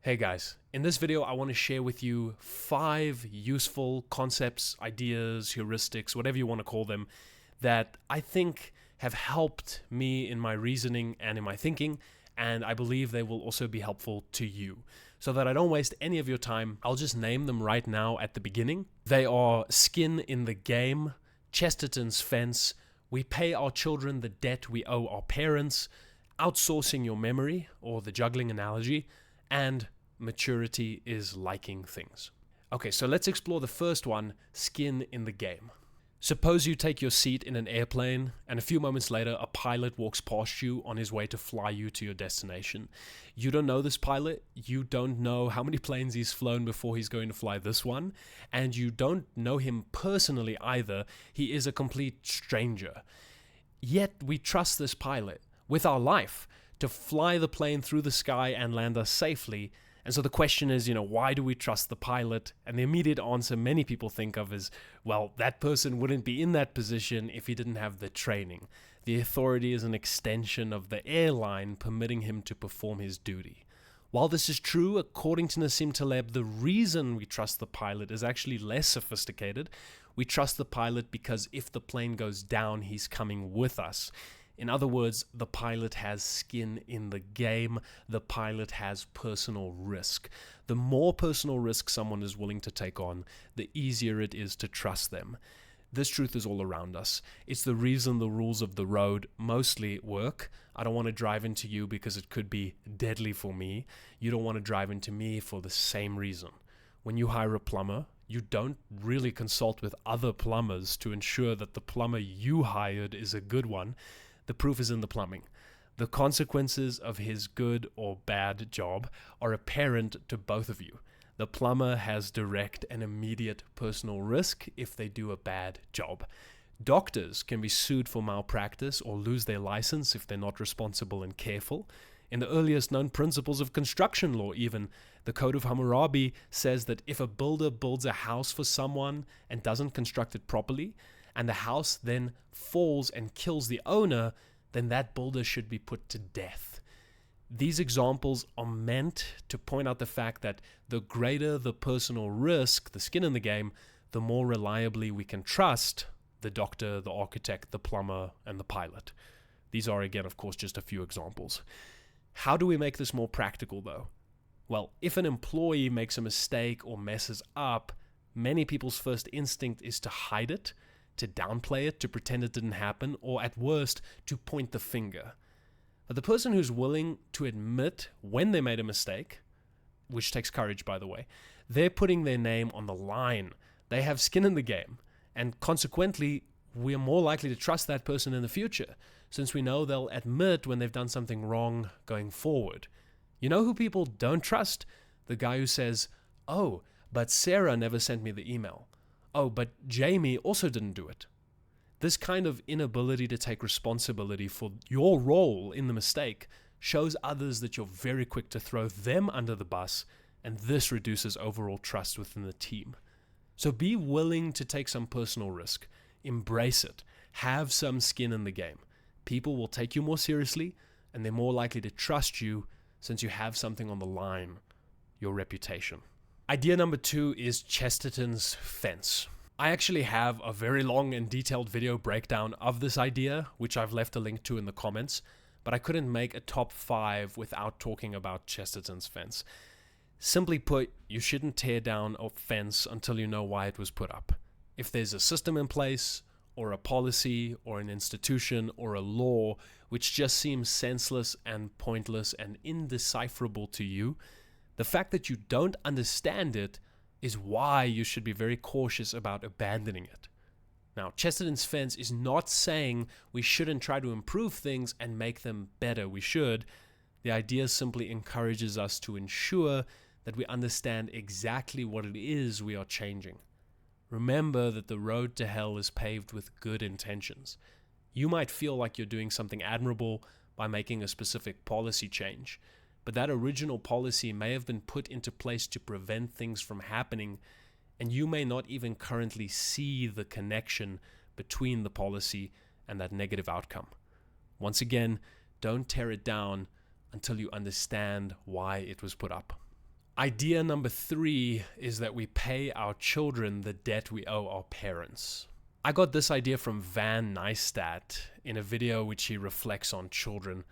Hey guys, in this video I want to share with you 5 useful concepts, ideas, heuristics, whatever you want to call them, that I think have helped me in my reasoning and in my thinking, and I believe they will also be helpful to you. So that I don't waste any of your time, I'll just name them right now at the beginning. They are skin in the game, Chesterton's fence, we pay our children the debt we owe our parents, outsourcing your memory, or the juggling analogy, and maturity is liking things. Okay, so let's explore the first one, skin in the game. Suppose you take your seat in an airplane and a few moments later a pilot walks past you on his way to fly you to your destination. You don't know this pilot, you don't know how many planes he's flown before he's going to fly this one, and you don't know him personally either. He is a complete stranger. Yet we trust this pilot with our life to fly the plane through the sky and land us safely. And so the question is, why do we trust the pilot? And the immediate answer many people think of is, well, that person wouldn't be in that position if he didn't have the training. The authority is an extension of the airline permitting him to perform his duty. While this is true, according to Nassim Taleb, the reason we trust the pilot is actually less sophisticated. We trust the pilot because if the plane goes down, he's coming with us. In other words, the pilot has skin in the game, the pilot has personal risk. The more personal risk someone is willing to take on, the easier it is to trust them. This truth is all around us. It's the reason the rules of the road mostly work. I don't want to drive into you because it could be deadly for me. You don't want to drive into me for the same reason. When you hire a plumber, you don't really consult with other plumbers to ensure that the plumber you hired is a good one. The proof is in the plumbing. The consequences of his good or bad job are apparent to both of you. The plumber has direct and immediate personal risk if they do a bad job. Doctors can be sued for malpractice or lose their license if they're not responsible and careful. In the earliest known principles of construction law even, the Code of Hammurabi says that if a builder builds a house for someone and doesn't construct it properly, and the house then falls and kills the owner, then that builder should be put to death. These examples are meant to point out the fact that the greater the personal risk, the skin in the game, the more reliably we can trust the doctor, the architect, the plumber, and the pilot. These are, again, of course, just a few examples. How do we make this more practical, though? Well, if an employee makes a mistake or messes up, many people's first instinct is to hide it, to downplay it, to pretend it didn't happen, or at worst, to point the finger. But the person who's willing to admit when they made a mistake, which takes courage, by the way, they're putting their name on the line. They have skin in the game, and consequently, we're more likely to trust that person in the future, since we know they'll admit when they've done something wrong going forward. You know who people don't trust? The guy who says, "Oh, but Sarah never sent me the email. Oh, but Jamie also didn't do it." This kind of inability to take responsibility for your role in the mistake shows others that you're very quick to throw them under the bus, and this reduces overall trust within the team. So be willing to take some personal risk. Embrace it. Have some skin in the game. People will take you more seriously, and they're more likely to trust you since you have something on the line, your reputation. Idea number 2 is Chesterton's fence. I actually have a very long and detailed video breakdown of this idea, which I've left a link to in the comments, but I couldn't make a top 5 without talking about Chesterton's fence. Simply put, you shouldn't tear down a fence until you know why it was put up. If there's a system in place, or a policy, or an institution, or a law, which just seems senseless and pointless and indecipherable to you, the fact that you don't understand it is why you should be very cautious about abandoning it. Now, Chesterton's fence is not saying we shouldn't try to improve things and make them better. We should. The idea simply encourages us to ensure that we understand exactly what it is we are changing. Remember that the road to hell is paved with good intentions. You might feel like you're doing something admirable by making a specific policy change, but that original policy may have been put into place to prevent things from happening, and you may not even currently see the connection between the policy and that negative outcome. Once again, don't tear it down until you understand why it was put up. Idea number 3 is that we pay our children the debt we owe our parents. I got this idea from Van Neistat in a video which he reflects on children.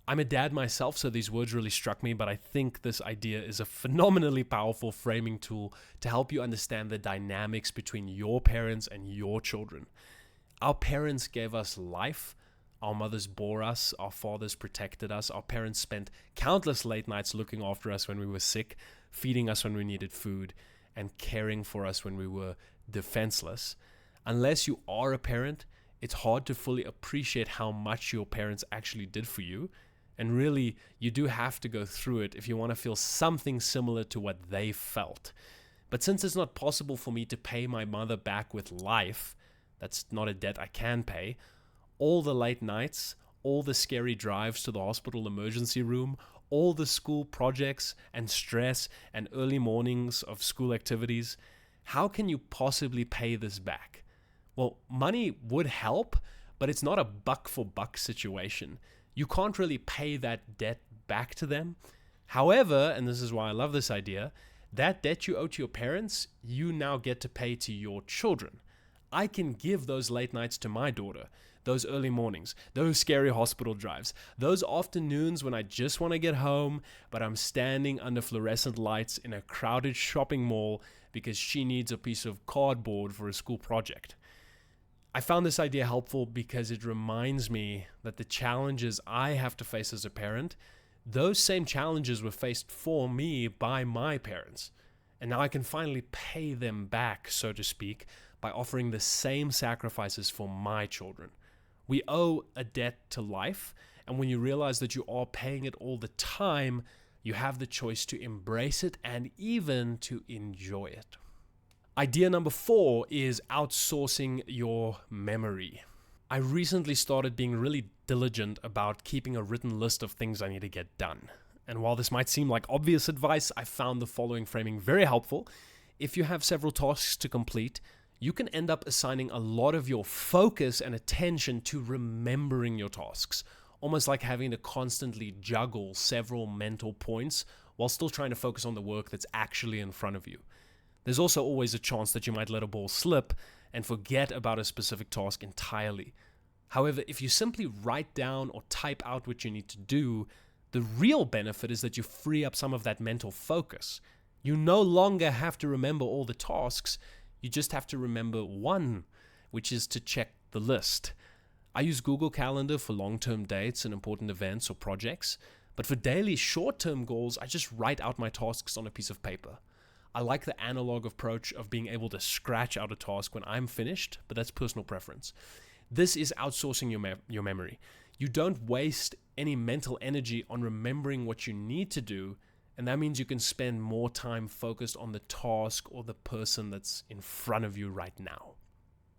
I'm a dad myself, so these words really struck me, but I think this idea is a phenomenally powerful framing tool to help you understand the dynamics between your parents and your children. Our parents gave us life. Our mothers bore us, our fathers protected us, our parents spent countless late nights looking after us when we were sick, feeding us when we needed food, and caring for us when we were defenseless. Unless you are a parent, it's hard to fully appreciate how much your parents actually did for you, and really, you do have to go through it if you want to feel something similar to what they felt. But since it's not possible for me to pay my mother back with life, that's not a debt I can pay, all the late nights, all the scary drives to the hospital emergency room, all the school projects and stress and early mornings of school activities, how can you possibly pay this back? Well, money would help, but it's not a buck for buck situation. You can't really pay that debt back to them. However, and this is why I love this idea, that debt you owe to your parents, you now get to pay to your children. I can give those late nights to my daughter, those early mornings, those scary hospital drives, those afternoons when I just want to get home, but I'm standing under fluorescent lights in a crowded shopping mall because she needs a piece of cardboard for a school project. I found this idea helpful because it reminds me that the challenges I have to face as a parent, those same challenges were faced for me by my parents. And now I can finally pay them back, so to speak, by offering the same sacrifices for my children. We owe a debt to life, and when you realize that you are paying it all the time, you have the choice to embrace it and even to enjoy it. Idea number 4 is outsourcing your memory. I recently started being really diligent about keeping a written list of things I need to get done. And while this might seem like obvious advice, I found the following framing very helpful. If you have several tasks to complete, you can end up assigning a lot of your focus and attention to remembering your tasks, almost like having to constantly juggle several mental points while still trying to focus on the work that's actually in front of you. There's also always a chance that you might let a ball slip and forget about a specific task entirely. However, if you simply write down or type out what you need to do, the real benefit is that you free up some of that mental focus. You no longer have to remember all the tasks. You just have to remember one, which is to check the list. I use Google Calendar for long-term dates and important events or projects, but for daily short-term goals, I just write out my tasks on a piece of paper. I like the analog approach of being able to scratch out a task when I'm finished, but that's personal preference. This is outsourcing your memory. You don't waste any mental energy on remembering what you need to do, and that means you can spend more time focused on the task or the person that's in front of you right now.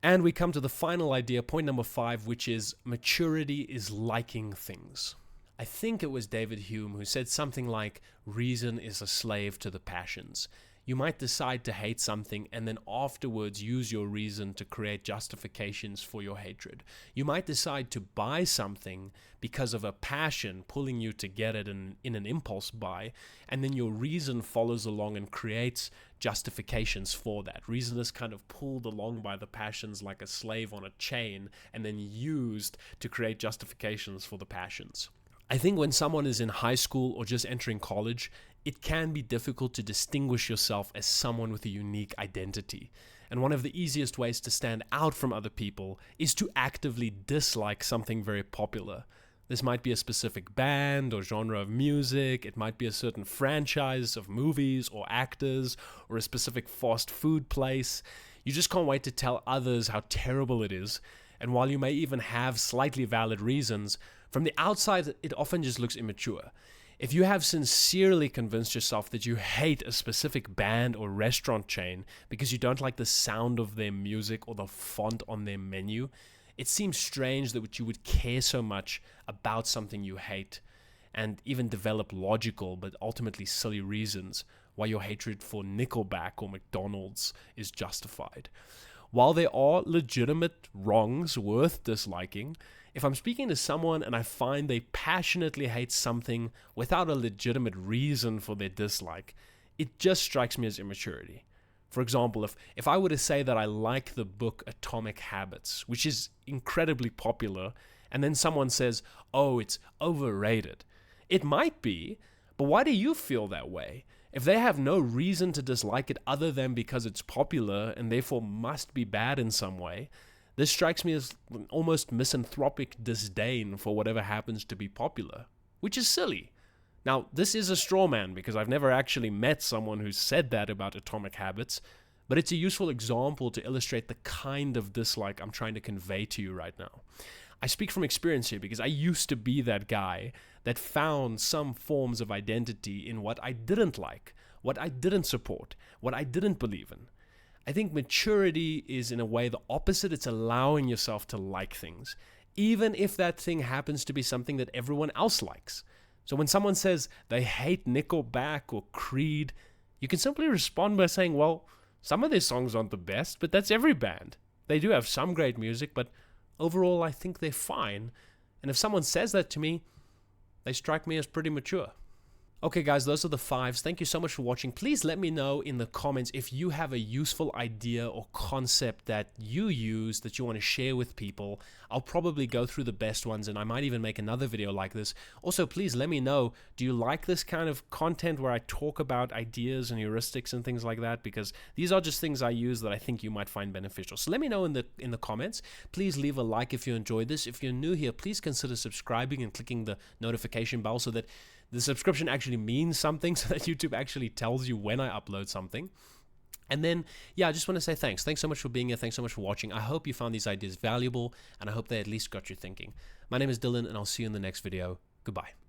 And we come to the final idea, point number 5, which is maturity is liking things. I think it was David Hume who said something like, reason is a slave to the passions. You might decide to hate something and then afterwards use your reason to create justifications for your hatred. You might decide to buy something because of a passion pulling you to get it in an impulse buy, and then your reason follows along and creates justifications for that. Reason is kind of pulled along by the passions like a slave on a chain and then used to create justifications for the passions. I think when someone is in high school or just entering college, it can be difficult to distinguish yourself as someone with a unique identity. And one of the easiest ways to stand out from other people is to actively dislike something very popular. This might be a specific band or genre of music, it might be a certain franchise of movies or actors, or a specific fast food place. You just can't wait to tell others how terrible it is. And while you may even have slightly valid reasons, from the outside, it often just looks immature. If you have sincerely convinced yourself that you hate a specific band or restaurant chain because you don't like the sound of their music or the font on their menu, it seems strange that you would care so much about something you hate and even develop logical but ultimately silly reasons why your hatred for Nickelback or McDonald's is justified. While there are legitimate wrongs worth disliking, if I'm speaking to someone and I find they passionately hate something without a legitimate reason for their dislike, it just strikes me as immaturity. For example, if I were to say that I like the book Atomic Habits, which is incredibly popular, and then someone says, oh, it's overrated. It might be, but why do you feel that way? If they have no reason to dislike it other than because it's popular and therefore must be bad in some way, this strikes me as almost misanthropic disdain for whatever happens to be popular, which is silly. Now, this is a straw man because I've never actually met someone who said that about Atomic Habits, but it's a useful example to illustrate the kind of dislike I'm trying to convey to you right now. I speak from experience here because I used to be that guy that found some forms of identity in what I didn't like, what I didn't support, what I didn't believe in. I think maturity is in a way the opposite. It's allowing yourself to like things, even if that thing happens to be something that everyone else likes. So when someone says they hate Nickelback or Creed, you can simply respond by saying, well, some of their songs aren't the best, but that's every band. They do have some great music, but overall I think they're fine. And if someone says that to me, they strike me as pretty mature. Okay guys, those are the 5s. Thank you so much for watching. Please let me know in the comments if you have a useful idea or concept that you use that you want to share with people. I'll probably go through the best ones and I might even make another video like this. Also, please let me know, do you like this kind of content where I talk about ideas and heuristics and things like that? Because these are just things I use that I think you might find beneficial. So let me know in the comments. Please leave a like if you enjoyed this. If you're new here, please consider subscribing and clicking the notification bell so that the subscription actually means something, so that YouTube actually tells you when I upload something. And then, yeah, I just want to say thanks. Thanks so much for being here. Thanks so much for watching. I hope you found these ideas valuable, and I hope they at least got you thinking. My name is Dylan, and I'll see you in the next video. Goodbye.